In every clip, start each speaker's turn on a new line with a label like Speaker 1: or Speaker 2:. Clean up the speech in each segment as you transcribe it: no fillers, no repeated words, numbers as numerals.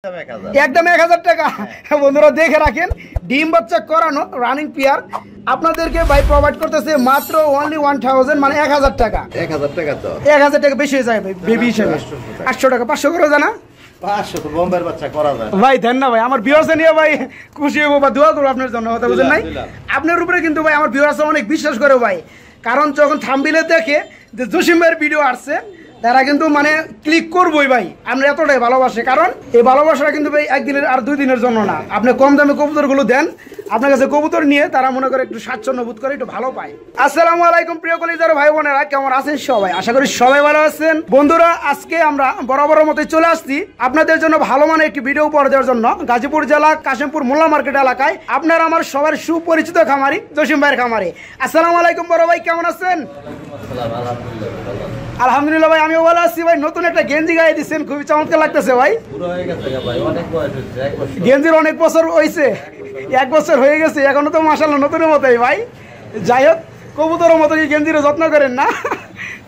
Speaker 1: একদম 1000 টাকা। বন্ধুরা দেখে রাখেন, ডিম বাচ্চা করানো রানিং পেয়ার আপনাদেরকে ভাই প্রোভাইড করতেছে মাত্র অনলি 1000, মানে 1000 টাকা।
Speaker 2: 1000 টাকা তো
Speaker 1: 1000 টাকা বেশি হয়ে যায় ভাই, বেবি হিসেবে 800 টাকা। 500 করে জানা
Speaker 2: 500 তো বোম্বের বাচ্চা করা যায়
Speaker 1: ভাই। দেন না ভাই, আমার ভিউয়ার্স নিয়ে ভাই খুশি হবো বা দোয়া করবো আপনার জন্য, কথা বুঝেন নাই? আপনার উপরে কিন্তু ভাই আমার ভিউয়ার্স অনেক বিশ্বাস করে ভাই, কারণ যখন থাম্বনেইলে দেখে যে জসিম ভাইয়ের ভিডিও আসছে তারা কিন্তু মানে ক্লিক করবোই ভাই। আমরা এতটাই ভালোবাসে, কারণ এই ভালোবাসাটা কিন্তু ভাই একদিনের আর 2 দিনের জন্য না। আপনি কম দামে কবুতরগুলো দেন, আপনার কাছে কবুতর নিয়ে তারা মনে করে একটু স্বাচ্ছন্দ্য বোধ করে, একটু ভালো পায়। আসসালামু আলাইকুম প্রিয় কলিজার ভাই বোনেরা, কেমন আছেন সবাই? আশা করি সবাই ভালো আছেন। বন্ধুরা আজকে আমরা বরাবরের মতো চলে আসছি আপনাদের জন্য ভালো মানের একটি ভিডিও উপহার দেওয়ার জন্য গাজীপুর জেলা কাশিমপুর মোল্লা মার্কেট এলাকায় আপনার আমার সবার সুপরিচিত খামারি জসিম ভাইয়ের খামারে। আসসালামু আলাইকুম বড় ভাই, কেমন আছেন? আলহামদুলিল্লাহ ভাই, আমিও ভালো আছি ভাই। নতুন একটা গেঞ্জি গায়ে দিচ্ছেন, খুবই চমৎকার লাগতেছে ভাই। গেঞ্জির অনেক বছর হয়েছে, 1 বছর হয়ে গেছে, এখনো তো মাশাআল্লাহ নতুনের মতোই ভাই। যাই হোক, কবুতরের মতো এই গেঞ্জির যত্ন করেন না।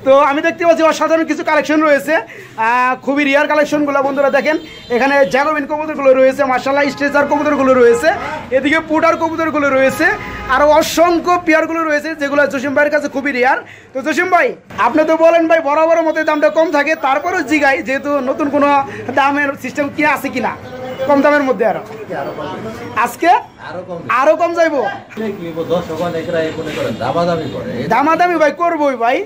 Speaker 1: তো আমি দেখতে পাচ্ছি অসাধারণ কিছু কালেকশন রয়েছে, খুবই রিয়ার কালেকশনগুলো। বন্ধুরা দেখেন, এখানে জ্যানোবিন কবুতরগুলো রয়েছে, মাশাআল্লাহ স্ট্রেচার কবুতরগুলো রয়েছে, এদিকে পুটার কবুতরগুলো রয়েছে, আরও অসংখ্য পেয়ারগুলো রয়েছে যেগুলো জসিম ভাইয়ের কাছে খুবই রিয়ার। তো জসিম ভাই, আপনি তো বলেন ভাই বরাবরের মতো দামটা কম থাকে, তারপরেও জিগাই যেহেতু নতুন কোনো দামের সিস্টেম কি আছে কিনা কম দামের মধ্যে। আরো আজকে আরো কম যাইবো, দামাদামি ভাই করবোই ভাই।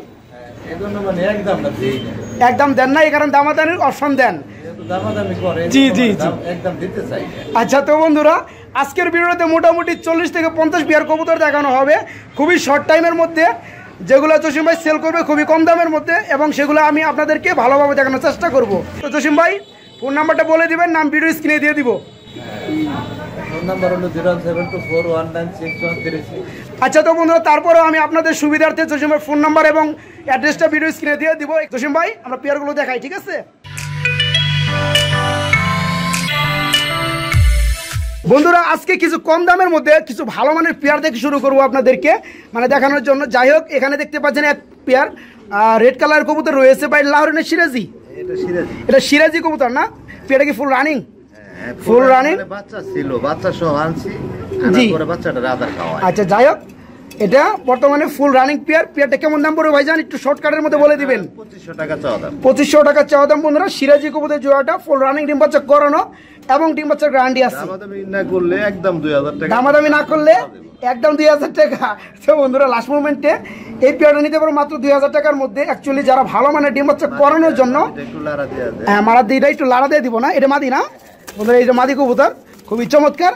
Speaker 1: একদম দেন না, এই কারণ দামাদামির অপশন দেন। জি জি জি, আচ্ছা। তো বন্ধুরা আজকের ভিডিওতে মোটামুটি 40 থেকে 50 পেয়ার কবুতর দেখানো হবে খুবই শর্ট টাইমের মধ্যে, যেগুলো জসিম ভাই সেল করবে খুবই কম দামের মধ্যে, এবং সেগুলো আমি আপনাদেরকে ভালোভাবে দেখানোর চেষ্টা করব। তো জসিম ভাই ফোন নাম্বারটা বলে দিবেন, নাম ভিডিও স্ক্রিনে দিয়ে দিব। আচ্ছা। তো বন্ধুরা তারপরেও আমি আপনাদের সুবিধার্থে জসিম ভাই ফোন নাম্বার এবং অ্যাড্রেসটা ভিডিও স্ক্রিনে দিয়ে দিব। জসিম ভাই আমরা পেয়ারগুলো দেখাই, ঠিক আছে? বন্ধুরা আজকে কিছু কম দামের মধ্যে কিছু ভালো মানের পেয়ার দেখে শুরু করবো আপনাদেরকে মানে দেখানোর জন্য। যাই হোক, এখানে দেখতে পাচ্ছেন এক পেয়ার রেড কালারের কবুতর রয়েছে ভাই, লাহোরের সিরাজি। এটা সিরাজি কবুতর না? পেয়ারটা কি ফুল রানিং? ফুল রানিং
Speaker 2: বাচ্চা ছিল, বাচ্চা সহ আনছি, আনার পরে বাচ্চাটা রাদার খাওয়ায়।
Speaker 1: আচ্ছা যাই হোক, এটা বর্তমানে ফুল রানিং পেয়ার। পেয়ারটা কেমন দাম পড়বে ভাইজান, একটু শর্টকাটের মধ্যে বলে দিবেন?
Speaker 2: 2500 টাকা চাওয়া দাম।
Speaker 1: 2500 টাকা চাওয়া দাম। বন্ধুরা সিরাজি কবুতর জোড়াটা ফুল রানিং, ডিম বাচ্চা করানো এবং ডিম বাচ্চার গ্যারান্টি আছে।
Speaker 2: দামাদামি না করলে একদম 2000 টাকা।
Speaker 1: দামাদামি না করলে একদম 2000 টাকা। তো বন্ধুরা লাস্ট মোমেন্টে এই পেয়ারটা নিতে পারো মাত্র 2000 টাকার মধ্যে। অ্যাকচুয়ালি যারা ভালো মানে ডিম বাচ্চা করানোর জন্য মারা দিয়ে একটু লাড়া দিয়ে দিব না, এটা মাদি না বন্ধুরা, এই যে মাদি কবুতর খুবই চমৎকার।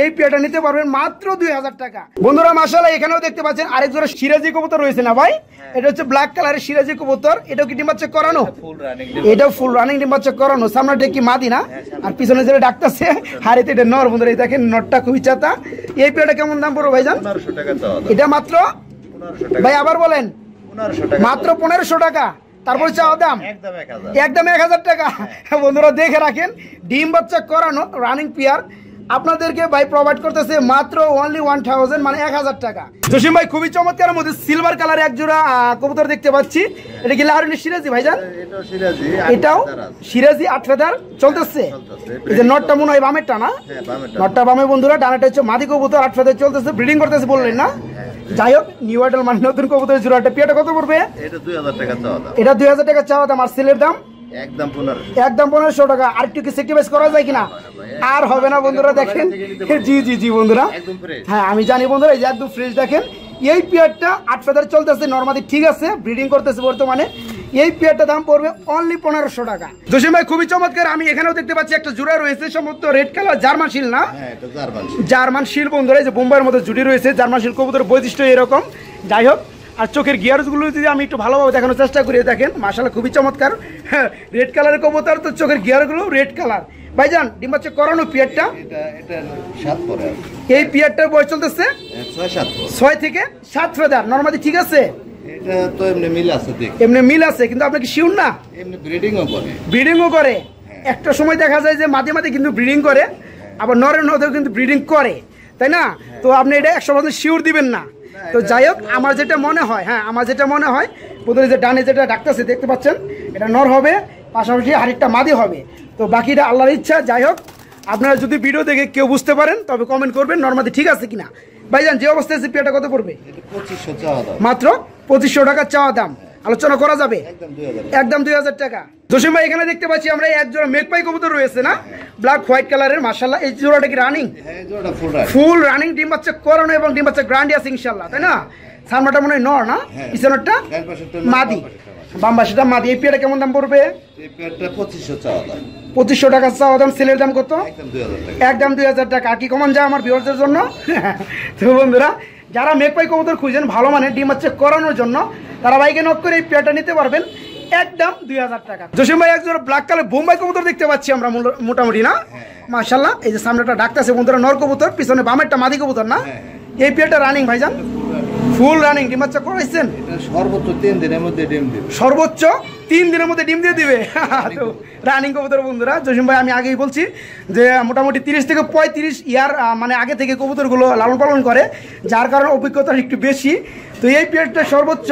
Speaker 1: এই পেয়ারটা নিতে পারবেন মাত্র 2000 টাকা। বন্ধুরা মাশাআল্লাহ এখানেও দেখতে পাচ্ছেন আরেক জোড়া সিরাজি কবুতর রয়েছে না ভাই? এটা হচ্ছে ব্ল্যাক কালারের সিরাজি কবুতর। এটাও কি ডিম বাচ্চা করানো? এটাও ফুল রানিং ডিম বাচ্চা করানো। সামনেটা কি মাদি না, আর পিছনে যেটা ডাকতেছে হারিতে এটা নর। বন্ধুরা এই দেখেন নরটা খুবই চাতা। এই পেয়ারটা কেমন দাম পড়বে ভাইজান?
Speaker 2: 1500 টাকা চাওয়া দাম।
Speaker 1: এটা মাত্র
Speaker 2: 1500 টাকা।
Speaker 1: ভাই আবার বলেন?
Speaker 2: 1500 টাকা।
Speaker 1: মাত্র 1500 টাকা। তারপর চাওয়া দাম একদম 1000 টাকা। বন্ধুরা দেখে রাখেন, ডিম বাচ্চা করানো রানিং পেয়ার আপনাদেরকে ভাই প্রোভাইড করতেছে মাত্র অনলি 1000, মানে 1000 টাকা। জসিম ভাই খুবই চমৎকার মধ্যে সিলভার কালার এক জোড়া কবুতর দেখতে পাচ্ছি। এটা কি লাহোরের সিরাজি ভাইজান? এটাও সিরাজি 8 ফেদার চলতেছে। এই যে নটটা মনে হয় বামেরটা না? নটটা বামে বন্ধুরা, ডানাটা হচ্ছে মাদি কবুতর, 8 ফেদার চলতেছে, ব্রিডিং করতেছে বললেন না? যাই হোক, নিউ আইডল মানে নতুন কবুতরের জোড়াটা। পেয়ারটা কত পড়বে?
Speaker 2: এটা 2000 টাকা চাওয়া দাম।
Speaker 1: এটা 2000 টাকা চাওয়া দাম। আর সেলের দাম
Speaker 2: একদম 1500।
Speaker 1: একদম 1500 টাকা। আর একটু কি সেক্রিফাইস করা যায় কিনা? আর হবে না বন্ধুরা, দেখেন। জি জি জি বন্ধুরা, হ্যাঁ আমি জানি বন্ধুরা, এই যে একদম ফ্রেশ। দেখেন এই পেয়ারটা 8 ফেদার চলতেছে, নরমালি ঠিক আছে, ব্রিডিং করতেছে বর্তমানে। এই পেয়ারটা দাম পড়বে অনলি 1500 টাকা। জসিম ভাই খুবই চমৎকার। আমি এখানেও দেখতে পাচ্ছি একটা জোড়া রয়েছে, সম্ভবত রেড কালার জার্মান শিল না? জার্মান শিল বন্ধুরা, এই যে বোম্বাইয়ের মধ্যে জুড়ি রয়েছে। জার্মান শিল কবুতর বৈশিষ্ট্য এরকম। যাই হোক, আর চোখের গিয়ারগুলো যদি আমি একটু ভালোভাবে দেখানোর চেষ্টা করি, দেখেন মাশাআল্লাহ খুবই চমৎকার। হ্যাঁ, রেড কালারের কবুতর, তো চোখের গিয়ারগুলো রেড কালার। ভাইজান ডিম বাচ্চা করানো পেয়ারটা, এই পেয়ারটার বয়স চলতেছে 6 থেকে 7 ফেদার, নরমালি ঠিক আছে?
Speaker 2: এটা তো এমনি মিল আছে,
Speaker 1: এমনি মিল আছে, কিন্তু আপনি কি শিওর না?
Speaker 2: এমনি ব্রিডিংও করে।
Speaker 1: ব্রিডিংও করে। একটা সময় দেখা যায় যে মাঝে মাঝে কিন্তু ব্রিডিং করে, আবার নরের নদেও কিন্তু ব্রিডিং করে, তাই না? তো আপনি এটা 100% শিওর দিবেন না। তো যাই হোক, আমার যেটা মনে হয়, হ্যাঁ আমার যেটা মনে হয়, প্রথমে যে ডানে যেটা ডাকতেছে দেখতে পাচ্ছেন, এটা নর হবে। পাশাপাশি আরেকটা মাদি হবে। তো বাকিটা আল্লাহর ইচ্ছা। যাই হোক, আপনারা যদি ভিডিও দেখে কেউ বুঝতে পারেন তবে কমেন্ট করবেন নর্মাদি ঠিক আছে কিনা। ভাইজান যে অবস্থায় আছে পেয়ারটা কত পড়বে?
Speaker 2: 2500 চাওয়া দাম।
Speaker 1: মাত্র 2500 টাকা চাওয়া দাম, আলোচনা করা যাবে একদম 2000 টাকা। জসিম ভাই এখানে দেখতে পাচ্ছি আমরা এক জোড়া মেঘপাই কবুতর রয়েছে না, ব্ল্যাক হোয়াইট কালারের, মাশাআল্লাহ। এই জোড়াটা কি রানিং?
Speaker 2: হ্যাঁ, জোড়াটা
Speaker 1: ফুল রানিং, ডিম বাচ্চা করানো এবং ডিম বাচ্চা গ্যারান্টি আছে ইনশাআল্লাহ, তাই না? সামনাটা মনে হয় নর না, পিছনেরটা মাদি, বাম পাশেটা মাদি। এই পেয়ারটা কেমন দাম পড়বে?
Speaker 2: এই পেয়ারটা 2500 চাওয়া দাম।
Speaker 1: 2500 টাকা চাওয়া দাম, সেলের দাম কত?
Speaker 2: একদম 2000 টাকা।
Speaker 1: একদম 2000 টাকা। আর কি কমান যায় আমার ভিউয়ারদের জন্য? তো বন্ধুরা, যারা মেঘপাই কবুতর খুঁজেন ভালো মানে ডিম বাচ্চা করানোর জন্য, তারা বাইকে নক করে এই পেয়ারটা নিতে পারবেন একদম 2000 টাকা। জসিম ভাই একজন ব্ল্যাক কালার বোম্বাই কবুতর দেখতে পাচ্ছি আমরা মোটামুটি না, মাশাআল্লাহ। এই যে সামনেটা ডাকতেছে বন্ধুরা নর কবুতর, পিছনে বামেরটা মাদি কবুতর না। এই পেয়ারটা রানিং ভাইজান? ফুল রানিং, ডিম বাচ্চা করাইছেন?
Speaker 2: এটা সর্বোচ্চ 3 দিনের মধ্যে ডিম দিবে।
Speaker 1: সর্বোচ্চ 3 দিনের মধ্যে ডিম দিয়ে দিবে। তো রানিং কবুতর বন্ধুরা, জসিম ভাই আমি আগেই বলছি যে মোটামুটি 30 থেকে 35 ইয়ার মানে আগে থেকে কবুতরগুলো লালন পালন করে, যার কারণে অভিজ্ঞতা একটু বেশি। তো এই পেয়ারটা সর্বোচ্চ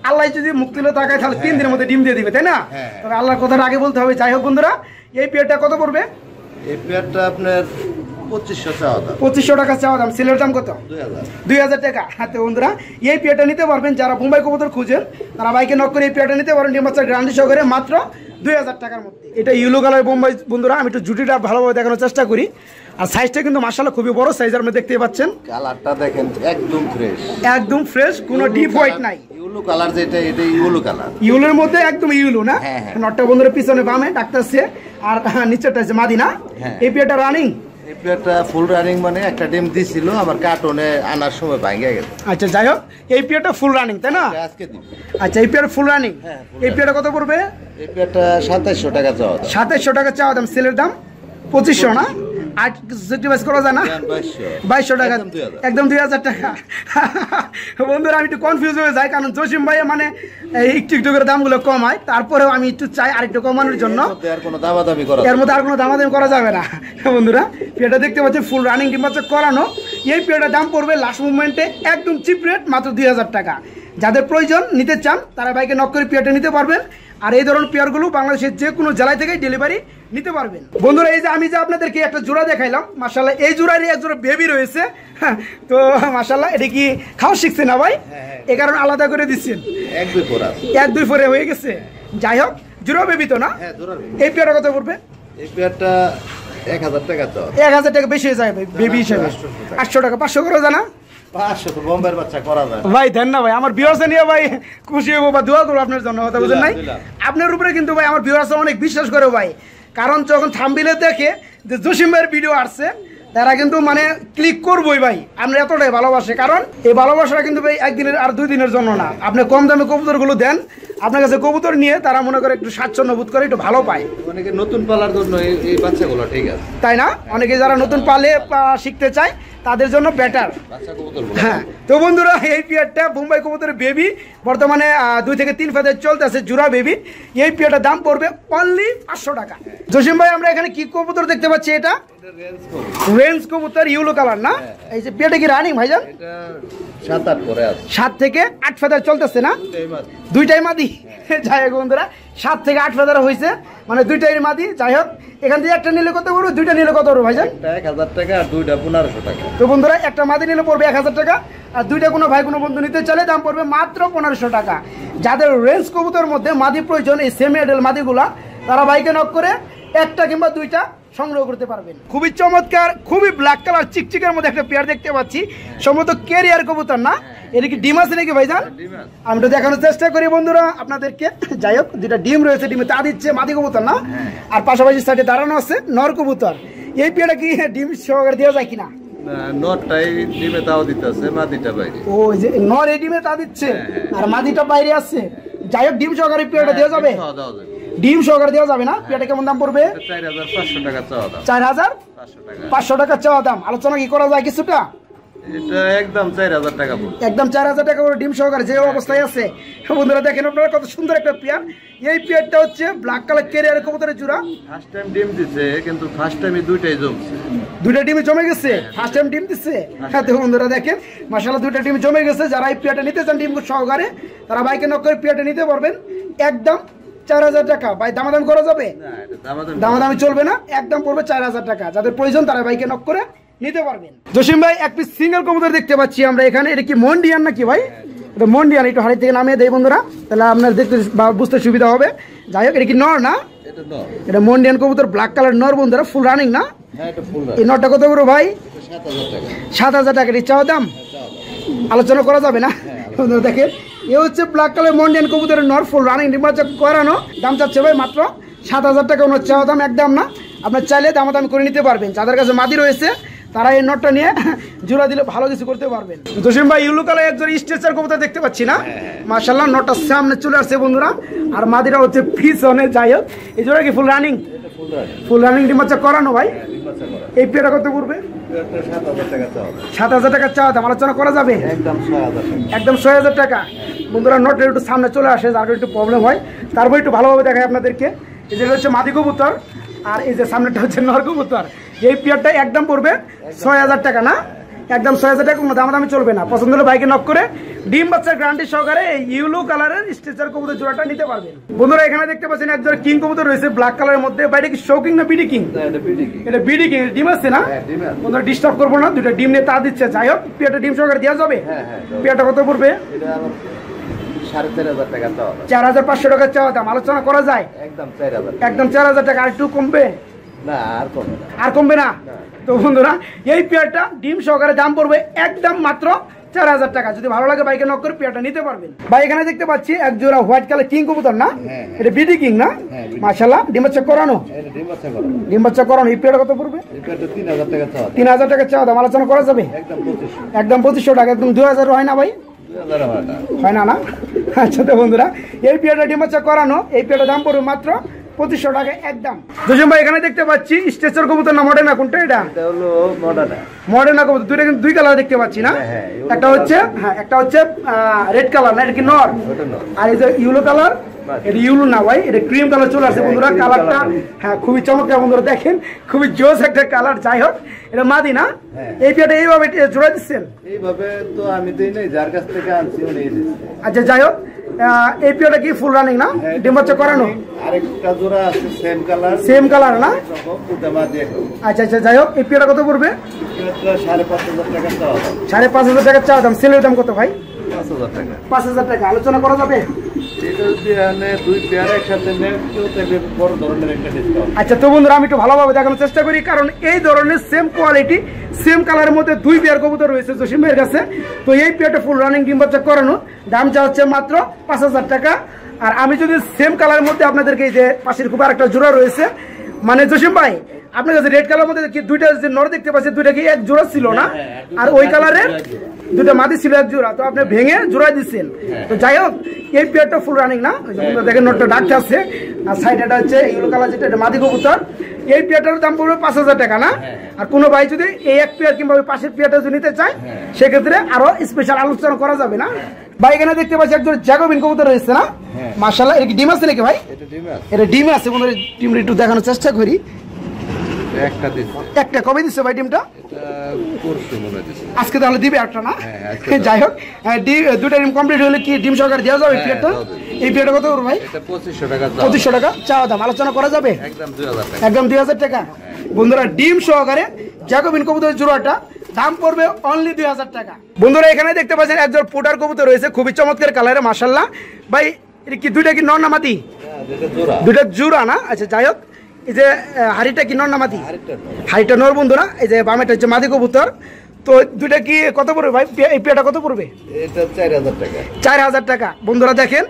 Speaker 1: আল্লাহ যদি মুখ তুলে তাকায় তাহলে 3 দিনের মধ্যে ডিম দিয়ে দিবে, তাই না? তবে আল্লাহর কথাটা আগে বলতে হবে। যাই হোক বন্ধুরা, এই পেয়ারটা কত পড়বে?
Speaker 2: এই পেয়ারটা আপনার 2500 চাওয়া দাম।
Speaker 1: 2500 টাকা চাওয়া দাম, সেলের দাম কত? 2000 টাকা। তো বন্ধুরা, এই পেয়ারটা নিতে পারবেন যারা বোম্বাই কবুতর খুঁজেন, তারা বাইকে নক করে এই পেয়ারটা নিতে পারেন ডিম বাচ্চা গ্যারান্টি সহকারে মাত্র 2000 টাকার মধ্যে। এটা ইয়েলো কালার বোম্বাই বন্ধুরা, আমি একটু জুটিটা ভালোভাবে দেখানোর চেষ্টা করি। আর সাইজটা কিন্তু মাশাআল্লাহ খুবই বড় সাইজ, আপনি দেখতে পাচ্ছেন।
Speaker 2: কালারটা দেখেন একদম ফ্রেশ,
Speaker 1: একদম ফ্রেশ, কোনো ডিপ হোয়াইট নাই।
Speaker 2: ইয়েলো কালার যেটা, এটা ইয়েলো কালার,
Speaker 1: ইয়েলোর মধ্যে একদম ইয়েলো না। নটটা বন্ধুরা পিছনে বামে ডাকতেছে, আর নিচেরটা যে মাদি না। এই পেয়ারটা রানিং?
Speaker 2: এই পেয়ারটা ফুল রানিং, মানে একটা ডিম দিছিল আমার কার্টনে আনার সময় ভাঙে গেছে।
Speaker 1: আচ্ছা, যাই হোক, এই পেয়ারটা ফুল রানিং, তাই না?
Speaker 2: আজকে দিবি।
Speaker 1: আচ্ছা, এই পেয়ার ফুল রানিং। এই পেয়ারটা কত পড়বে?
Speaker 2: এই পেয়ারটা 2700 টাকা চাওয়া দাম।
Speaker 1: 2700 টাকা চাওয়া দাম, সেলের দাম 2500 না? আর কিছু করা যায় না? 2200 টাকা, একদম 2000 টাকা। বন্ধুরা আমি একটু কনফিউজ হয়ে যাই, কারণ জসিম ভাই মানে একটু একটু করে দামগুলো কমায়, তারপরেও আমি একটু চাই আর একটু কমানোর জন্য। এর মধ্যে আর কোনো দামাদামি করা যাবে না। বন্ধুরা, পেয়ারটা দেখতে পাচ্ছেন ফুল রানিং, ডিম বাচ্চা করানো। এই পেয়ারটার দাম পড়বে লাস্ট মুভমেন্টে একদম চিপ রেট, মাত্র 2000 টাকা। যাদের প্রয়োজন নিতে চান তারা বাইকে নক করে পেয়ারটা নিতে পারবেন। আর এই ধরনের পেয়ারগুলো বাংলাদেশের যে কোনো জেলায় থেকে ডেলিভারি নিতে পারবেন। বন্ধুরা, এই যে আমি যে আপনাদেরকে একটা জোড়া দেখাইলাম, মাশাআল্লাহ এই জোড়ারই এক জোড়া বেবি রয়েছে। তো মাশাআল্লাহ, এটা কি খাওয়া শিখছে না ভাই? এই কারণে আলাদা করে দিচ্ছেন? 1-2 পরে হয়ে গেছে। যাই হোক, জোড়া বেবি তো না? এই পেয়ারটা কত পড়বে?
Speaker 2: এই পেয়ারটা 1000 টাকা তো।
Speaker 1: 1000 টাকা বেশি হয়ে যায় ভাই বেবি হিসেবে। 800 টাকা, 500 করে জানা?
Speaker 2: 500 তো বোম্বের বাচ্চা করা যায়
Speaker 1: ভাই। দেন না ভাই, আমার ভিউয়ার্স নিয়ে ভাই খুশি হবো বা দোয়া করবো আপনার জন্য, কথা বুঝেন নাই? আপনার উপরে কিন্তু ভাই আমার ভিউয়ার্স অনেক বিশ্বাস করে ভাই, কারণ যখন থাম্বনেইলে দেখে যে জসিম ভাইয়ের ভিডিও আসছে, তারা কিন্তু মানে ক্লিক করবোই ভাই। আমরা এতটাই ভালোবাসে, কারণ এই ভালোবাসাটা কিন্তু ভাই একদিনের আর 2 দিনের জন্য না। আপনি কম দামে কবুতরগুলো দেন, আপনার কাছে কবুতর নিয়ে তারা মনে করে একটু স্বাচ্ছন্দ্য বোধ করে, একটু ভালো পায়।
Speaker 2: অনেকে নতুন পালার জন্য এই বাচ্চাগুলো ঠিক আছে,
Speaker 1: তাই না? অনেকে যারা নতুন পালে শিখতে চায় তাদের জন্য বেটার। হ্যাঁ, তো বন্ধুরা, এই পেয়ারটা বোম্বাই কবুতরের বেবি, বর্তমানে 2 থেকে 3 ফেদার চলতেছে, জোড়া বেবি। এই পেয়ারটার দাম পড়বে অনলি 500 টাকা। জসিম ভাই, আমরা এখানে কি কবুতর দেখতে পাচ্ছি? এটা রেঞ্জ কবুতর, ইয়েলো কালার না? এই যে পেয়ারটা কি রানিং ভাইজান?
Speaker 2: 7-8 পরে আছে,
Speaker 1: 7 থেকে 8 ফেদার চলতেছে না? দুইটাই মাদি। যাই হোক বন্ধুরা, 7 থেকে 8 ফেদার হয়েছে, মানে দুইটাই মাদি। যাই হোক, এখান থেকে একটা নিলে কত পড়বে, দুইটা নিলে কত পড়বে ভাইজান?
Speaker 2: 1000 টাকা আর দুইটা 1500 টাকা।
Speaker 1: তো বন্ধুরা, একটা মাদি নিলে পড়বে 1000 টাকা, আর দুইটা কোনো ভাই কোনো বন্ধু নিতে চাইলে দাম পড়বে মাত্র 1500 টাকা। যাদের রেঞ্জ কবুতর মধ্যে মাদি প্রয়োজন, এই সেমি এডেল মাদিগুলা, তারা বাইকে নক করে একটা কিংবা দুইটা সংগ্রহ করতে পারবেন। খুবই চমৎকার, খুবই ব্ল্যাক কালার চিকচিকের মধ্যে একটা পেয়ার দেখতে পাচ্ছি, সম্ভবত ক্যারিয়ার কবুতর না? এটা কি ডিম আছে নাকি ভাইজান? আমি তো দেখানোর চেষ্টা করি বন্ধুরা আপনাদেরকে। যাই হোক, দুটা ডিম রয়েছে, ডিমে তা দিচ্ছে মাদি কবুতর না? আর পাশাপাশি সাইডে দাঁড়ানো আছে নর কবুতর। এই পেয়ারটা কি ডিম সহকারে দেওয়া যায় কিনা?
Speaker 2: নরটাই ডিমে তাও দিতেছে, মাদিটা বাইরে।
Speaker 1: ও, যে নর এই ডিমে তা দিচ্ছে আর মাদিটা বাইরে আছে। যাই হোক, ডিম সহকারে পেয়ারটা দেওয়া যাবে? ডিম সহকারে দেওয়া যাবে না? পেয়ারটা কেমন দাম পড়বে?
Speaker 2: 4500 টাকা চাওয়া দাম।
Speaker 1: 4500 টাকা চাওয়া দাম, আলোচনা কি করা যায় কিছুটা?
Speaker 2: এটা একদম 4000 টাকা পড়বে,
Speaker 1: একদম 4000 টাকা করে ডিম সহকারে যে অবস্থায় আছে। বন্ধুরা দেখেন আপনারা কত সুন্দর একটা পেয়ার। এই পেয়ারটা হচ্ছে ব্ল্যাক কালার ক্যারিয়ার কবুতরের জোড়া।
Speaker 2: ফার্স্ট টাইম ডিম দিছে, কিন্তু ফার্স্ট টাইমে দুইটাই জমছে।
Speaker 1: দুইটা ডিমে জমে গেছে, ফার্স্ট টাইম ডিম দিচ্ছে। হ্যাঁ, তো বন্ধুরা দেখেন মাশাআল্লাহ দুইটা ডিম জমে গেছে। যারা এই পেয়ারটা নিতে চান ডিম সহকারে, তারা বাইকে নক করে পেয়ারটা নিতে পারবেন একদম 4000 টাকা ভাই, দামাদামি করা যাবে? দামাদামি চলবে না, একদম পড়বে 4000 টাকা। যাদের প্রয়োজন তারা ভাইকে নক করে নিতে পারবেন। জসিম ভাই এক পিস সিঙ্গেল কবুতর দেখতে পাচ্ছি আমরা এখানে, এটা কি মন্ডিয়ান নাকি ভাই? এটা মন্ডিয়ান, একটু হাড়ি থেকে নামিয়ে দেয় বন্ধুরা, তাহলে আপনার দেখতে বুঝতে সুবিধা হবে। যাই হোক, এটা কি নর না? এটা মন্ডিয়ান কবুতর, ব্ল্যাক কালার নর বন্ধুরা, ফুল রানিং না? এই নরটা কত করে ভাই? 7000 টাকা। এর চাওয়া দাম আলোচনা করা যাবে না? বন্ধুরা দেখেন, এ হচ্ছে ব্ল্যাক কালার মন্ডিয়ান কবুতরের নর, ফুল রানিং নির্বাচন করানো। দাম চাচ্ছে ভাই মাত্র 7000 টাকা। ওনার চাওয়া দাম একদম না, আপনার চাইলে দামাদামি করে নিতে পারবেন। যাদের কাছে মাদি রয়েছে তারা এই নটটা নিয়ে জোড়া দিলে ভালো কিছু করতে পারবেন। জসিম ভাই ইউলো কালার একজন স্ট্রেচার কবুতর দেখতে পাচ্ছি না? মাশাআল্লাহ, নটটা সামনে চলে আসছে বন্ধুরা, আর মাদিরা হচ্ছে পিছনে। যাই হোক, এই জোড়া কি full running? Full running Dimasa করানো ভাই। এই পেয়ারটা কত পড়বে? 7000 টাকা চাওয়া দাম, আলোচনা করা যাবে? একদম 6000 টাকা। বন্ধুরা নটের একটু সামনে চলে আসে, যার একটু প্রবলেম হয়, তারপর একটু ভালোভাবে দেখায় আপনাদেরকে। এই যে হচ্ছে মাদি কবুতর, আর এই যে সামনেটা হচ্ছে নর কবুতর। এই পেয়ারটা একদম পড়বে 6000 টাকা না? একদম 6000 টাকা, কোনো দামাদামি চলবে না। পছন্দ হলে বাইকে নক করে ডিম বাচ্চার গ্যারান্টি সহকারে এই ইউলো কালারের স্ট্রেচার কবুতর জোড়াটা নিতে পারবেন। বন্ধুরা এখানে দেখতে পাচ্ছেন একজন কিং কবুতর রয়েছে ব্ল্যাক কালারের মধ্যে। বাইরে কি শো কিং না বিডি কিং? এটা বিডি কিং। ডিম আছে না? বন্ধুরা ডিস্টার্ব করবো না, দুটো ডিম নিয়ে তা দিচ্ছে। যাই হোক, পেয়ারটা ডিম সহকারে দেওয়া যাবে? পেয়ারটা কত পড়বে? 4500 টাকা চাওয়া দাম, আলোচনা করা যায়? একদম 4000 টাকা। আর একটু কমবে? আর কমবে না। তো বন্ধুরা এই পেয়ারটা ডিম সহকারে দাম পড়বে একদম মাত্র 4000 টাকা। যদি ভালো লাগে বাইকে নক করে পেয়ারটা নিতে পারবেন। ভাই এখানে দেখতে পাচ্ছি এক জোড়া হোয়াইট কালার কিং কবুতর না? এটা বিডি কিং না? মাশাআল্লাহ, ডিম বাচ্চা করানো। ডিম বাচ্চা করানো। এই পেয়ারটা কত পড়বে? 3000 টাকা চাওয়া দাম, আলোচনা করা যাবে? একদম 2500 টাকা। একদম 2000 হয় না ভাই? হয় না না? আচ্ছা, তো বন্ধুরা এই পেয়ারটা ডিম বাচ্চা করানো, এই পেয়ারটার দাম পড়বে মাত্র 2500 টাকা একদম। জসিম ভাই এখানে দেখতে পাচ্ছি স্ট্রেচার কবুতর না মডার্না? কোনটা এটা? মডার্না কবুতর। দুইটা কিন্তু দুই কালার দেখতে পাচ্ছি না? একটা হচ্ছে রেড কালার না? এটা কি নর? আর এই যে ইউলো কালার, এটা ইউলো না ভাই, এটা ক্রিম কালার চলে আসছে বন্ধুরা। কালারটা হ্যাঁ খুবই চমৎকার বন্ধুরা, দেখেন খুবই জোস একটা কালার। যাই হোক, এটা মাদি না? এই পেয়ারটা এইভাবে জোড়া দিচ্ছেন?
Speaker 2: এইভাবে তো আমি দেই নাই, যার কাছ থেকে আনছি উনি দিচ্ছে।
Speaker 1: আচ্ছা, যাই হোক, এই পেয়ারটা কি ফুল রানিং না? ডিম বাচ্চা করানো?
Speaker 2: আরেকটা জোড়া আছে
Speaker 1: সেম কালার না? আচ্ছা আচ্ছা, যাই হোক, এই পেয়ারটা কত পড়বে? 5500 টাকা চাওয়া দাম। সেলের দাম কত ভাই? 5000 টাকা। আলোচনা করা যাবে? আচ্ছা, তো বন্ধুরা আমি একটু ভালোভাবে দেখানোর চেষ্টা করি, কারণ এই ধরনের সেম কোয়ালিটি সেম কালারের মধ্যে দুই পেয়ার কবুতর রয়েছে জসিম ভাইয়ের কাছে। তো এই পেয়ারটা ফুল রানিং ডিম বাচ্চা করানো, দাম চা হচ্ছে মাত্র 5000 টাকা। আর আমি যদি সেম কালারের মধ্যে আপনাদেরকে, এই যে পাশের খুব একটা জোড়া রয়েছে, মানে জসিম ভাই আপনার কাছে রেড কালার মধ্যে কি দুইটা যে নর দেখতে পাচ্ছেন, দুইটা কি এক জোড়া ছিল না? আর ওই কালারের দুটো মাদি ছিল এক জোড়া, তো আপনি ভেঙে জোড়া দিচ্ছেন। তো যাই হোক, এই পেয়ারটা ফুল রানিং না? দেখেন নটটা ডাকতে আছে, আর সাইডটা হচ্ছে ইউলো কালার, যেটা এটা মাদি কবুতর। এই পেয়ারটার দাম পড়বে 5000 টাকা না? আর কোনো ভাই যদি এই এক পেয়ার কিংবা ওই পাশের পেয়ারটা যদি নিতে চায়, সেক্ষেত্রে আরো স্পেশাল আলোচনা করা যাবে না? ভাই এখানে দেখতে পাচ্ছি একজন জ্যাকোবিন কবুতর রয়েছে না? মাশাআল্লাহ, এটা কি ডিম আছে নাকি ভাই? এটা ডিম আছে বন্ধুরা, ডিমটা একটু দেখানোর চেষ্টা করি। একটা কবে দিচ্ছে ভাই ডিমটা? আজকে তাহলে দিবে একটা না? যাই হোক, দুটা ডিম কমপ্লিট হলে কি ডিম সহকারে দেওয়া যাবে প্লেটটা? এই প্লেটটা কত করবো ভাই? 2500 টাকা চাওয়া দাম, আলোচনা করা যাবে? একদম 2000 টাকা। বন্ধুরা ডিম সহকারে জ্যাকোবিন কবুতরের জোড়াটা দাম পড়বে অনলি 2000 টাকা। বন্ধুরা এখানে দেখতে পাচ্ছেন একজন পোটার কবুতর রয়েছে, খুবই চমৎকার কালারে মাশাআল্লাহ। ভাই এটা কি দুইটা কি নর না মাদি? দুইটা জোড়া না? আচ্ছা, যাই হোক, এই যে হাড়িটা কি নর না মাদি? হাড়িটা নর বন্ধুরা। এই যে বামেটা হচ্ছে মাদি কবুতর। তো দুইটা কি কত পড়বে ভাই? এই পেয়ারটা কত পড়বে?
Speaker 2: এটা 4000 টাকা।
Speaker 1: 4000 টাকা। বন্ধুরা দেখেন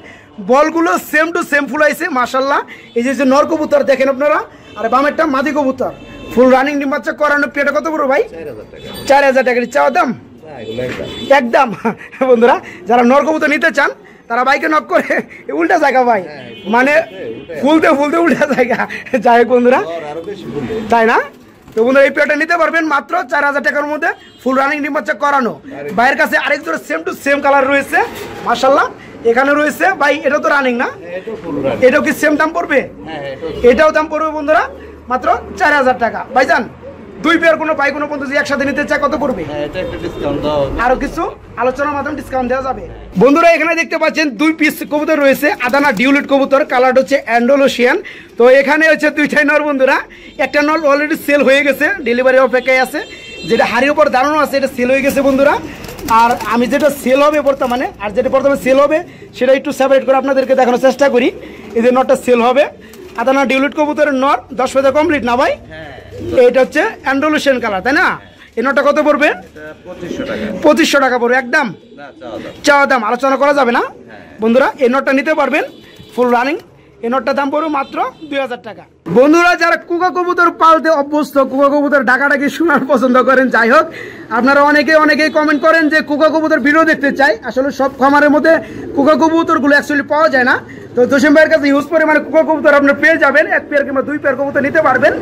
Speaker 1: বলগুলো সেম টু সেম ফুলাইছে মাশাআল্লাহ। এই যে নর কবুতর দেখেন আপনারা, আর বামেরটা মাদি কবুতর, ফুল রানিং ডিম বাচ্চা করানো। পেয়ারটা কত পড়বে ভাই? 4000 টাকা। চাওয়া দাম একদম। বন্ধুরা যারা নর কবুতর নিতে চান তারা বাইকে নক করে উল্টা জায়গা ভাই, মানে ফুলতে ফুলতে উল্টা জায়গা। যাই হোক বন্ধুরা, তাই না? তো বন্ধুরা এই পেয়ারটা নিতে পারবেন মাত্র 4000 টাকার মধ্যে, ফুল রানিং ডিম বাচ্চা করানো। ভাইয়ের কাছে আরেক জোড়া সেম টু সেম কালার রয়েছে মাশাআল্লাহ, এখানে রয়েছে। ভাই এটা তো রানিং না? এটাও কি সেম দাম পড়বে? এটাও দাম পড়বে বন্ধুরা মাত্র 4000 টাকা। ভাইজান দুই পেয়ার কোনো ভাই কোনো বন্ধু যদি একসাথে নিতে চায় কত পড়বে?
Speaker 2: হ্যাঁ, এটা একটা ডিসকাউন্ট দাও।
Speaker 1: আরো কিছু আলোচনার মাধ্যমে ডিসকাউন্ট দেওয়া যাবে। বন্ধুরা এখানে দেখতে পাচ্ছেন 2 পিস কবুতর রয়েছে, আদানা ডিউলিট কবুতর, কালার হচ্ছে অ্যান্ডালুসিয়ান। তো এখানে হচ্ছে দুইটাই নর বন্ধুরা, একটা নর অলরেডি সেল হয়ে গেছে, ডেলিভারি অপেক্ষায় আছে, যেটা হাড়ির উপর দাঁড়ানো আছে এটা সেল হয়ে গেছে বন্ধুরা। আর আমি যেটা সেল হবে বর্তমানে, আর যেটা বর্তমানে সেল হবে সেটা একটু সেপারেট করে আপনাদেরকে দেখানোর চেষ্টা করি। এই যে নটটা সেল হবে, আদানা ডিউলিট কবুতরের নর, 10 পেয়ার কমপ্লিট না ভাই? এইটা হচ্ছে অ্যান্ডালুসিয়ান কালার, তাই না? এই নটটা কত পড়বে? 2500 টাকা পড়বে একদম চাওয়া দাম, আলোচনা করা যাবে না বন্ধুরা। এই নটটা নিতে পারবেন ফুল রানিং, এই নটটার দাম পড়বে মাত্র 2000 টাকা। বন্ধুরা যারা কুকা কবুতর পালতে অভ্যস্ত, কুকা কবুতর ডাকাডাকি শোনার পছন্দ করেন, যাই হোক আপনারা অনেকেই কমেন্ট করেন যে কুকা কবুতর ভিডিও দেখতে চাই। আসলে সব খামারের মধ্যে কুকা কবুতরগুলো অ্যাকচুয়ালি পাওয়া যায় না। তো জসিম ভাইয়ের কাছে হিউজ পরিমাণে কুকা কবুতর আপনার পেয়ে যাবেন, 1 পেয়ার কিংবা 2 পেয়ার কবুতর নিতে পারবেন।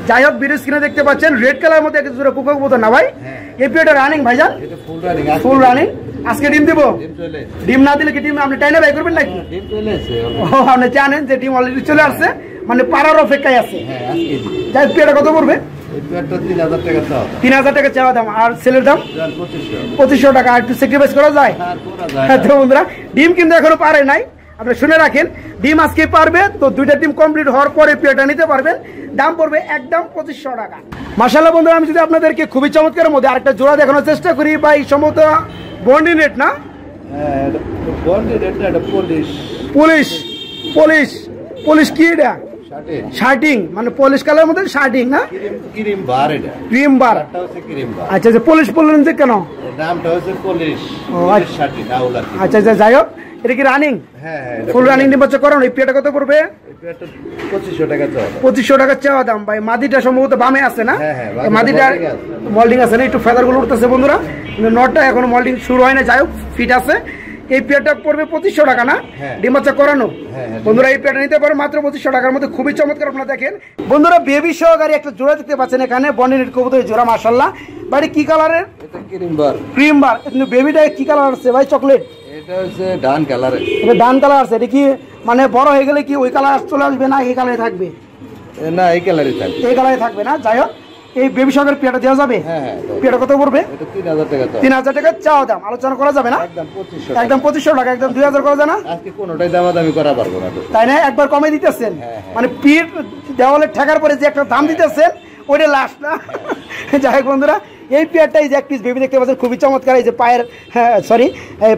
Speaker 1: যাই হোক ভিডিও স্ক্রিনে দেখতে পাচ্ছেন রেড কালার মধ্যে একটা জোড়া কুকা কবুতর না ভাই? এই পেয়ারটা রানিং ভাইজান? Full running. আজকে ডিম দেবো? ডিম না দিলে কি ডিম আপনি টাইনে বাই করবেন নাকি? আপনি জানেন যে ডিম অলরেডি চলে আসছে, মানে পাড়ার অপেক্ষায় আছে। যাই পেয়ারটা কত পড়বে? 3000 টাকা চাওয়া দাম, আর সেলের দাম 2500 টাকা। আর একটু স্যাক্রিফাইস করা যায়? হ্যাঁ। তো বন্ধুরা ডিম কিন্তু এখনো পারে নাই, আপনারা শুনে রাখেন, ডিম আজকে পারবে। তো 2টা ডিম কমপ্লিট হওয়ার পরে পেয়ারটা নিতে পারবেন, দাম পড়বে একদম 2500 টাকা। মাশাআল্লাহ বন্ধুরা, আমি যদি আপনাদেরকে খুবই চমৎকারের মধ্যে আরেকটা জোড়া দেখানোর চেষ্টা করি, বা এই সম্ভবত বন্ডি নেট না? পুলিশ কি এটা? শার্টিং, মানে পলিশ কালার মধ্যে শার্টিং না? ক্রিম বার। আচ্ছা আচ্ছা, পলিশ বললেন যে কেন?
Speaker 2: নামটা হচ্ছে পলিশ।
Speaker 1: আচ্ছা আচ্ছা, যাই হোক এটা কি রানিং? ফুল রানিং ডিম বাচ্চা করানো। এই পেয়ারটা কত পড়বে? 2500 টাকা চাওয়া দাম ভাই। মাদিটা সম্ভবত বামে আছে না? মাদিটা মল্ডিং আছে না, একটু ফেদার গুলো উঠতেছে বন্ধুরা, কিন্তু নটটা এখনো মল্ডিং শুরু হয় না। যাই হোক ফিট আছে। এই পেয়ারটা পড়বে 2500 টাকা না? ডিম বাচ্চা করানো। বন্ধুরা এই পেয়ারটা নিতে পারো মাত্র 2500 টাকার মধ্যে, খুবই চমৎকার। আপনারা দেখেন বন্ধুরা বেবি সহকারী একটা জোড়া দেখতে পাচ্ছেন এখানে, বন্ডিনেট কবুতরের জোড়া মাশাআল্লাহ। বাড়ি কি কালারের? ক্রিম বার। কিন্তু বেবিটা কি কালার আছে ভাই? চকলেট?
Speaker 2: এটা হচ্ছে ডান কালারের।
Speaker 1: এটা ডান কালার আছে। এটা কি মানে বড় হয়ে গেলে কি ওই কালার চলে আসবে না এই কালারে থাকবে?
Speaker 2: না, এই কালারই থাকবে।
Speaker 1: এই কালারে থাকবে না। যাই হোক এই বেবি সহকারী পেয়ারটা দেওয়া যাবে? পেয়ারটা কত পড়বে? 3000 টাকা চাওয়া দাম, আলোচনা করা যাবে না? একদম 2500 টাকা, একদম 2000 করা যায় না?
Speaker 2: আজকে কোনোটাই দামাদামি করা পারবো না,
Speaker 1: তাই না? একবার কমে দিতেছেন, মানে পিঠ দেওয়ালে ঠেকার পরে যে একটা দাম দিতেছেন ওইটা লাস্ট না? যাই হোক বন্ধুরা এই পেয়ারটাই যে এক পিস বেবি দেখতে পাচ্ছেন, খুবই চমৎকার। এই যে পায়ের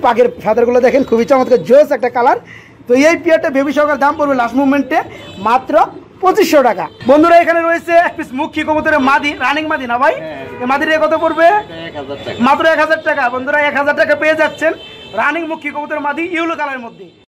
Speaker 1: পাখির ফেদারগুলো দেখেন, খুবই চমৎকার জোস একটা কালার। তো এই পেয়ারটা বেবি সহকারে দাম পড়বে লাস্ট মুভমেন্টে মাত্র 2500 টাকা। বন্ধুরা এখানে রয়েছে এক পিস মুখী কবুতরের মাদি, রানিং মাদি না ভাই? এই মাদির কত পড়বে? মাত্র 1000 টাকা। বন্ধুরা 1000 টাকা পেয়ে যাচ্ছেন রানিং মুখী কবুতরের মাদি ইয়েলো কালারের মধ্যে।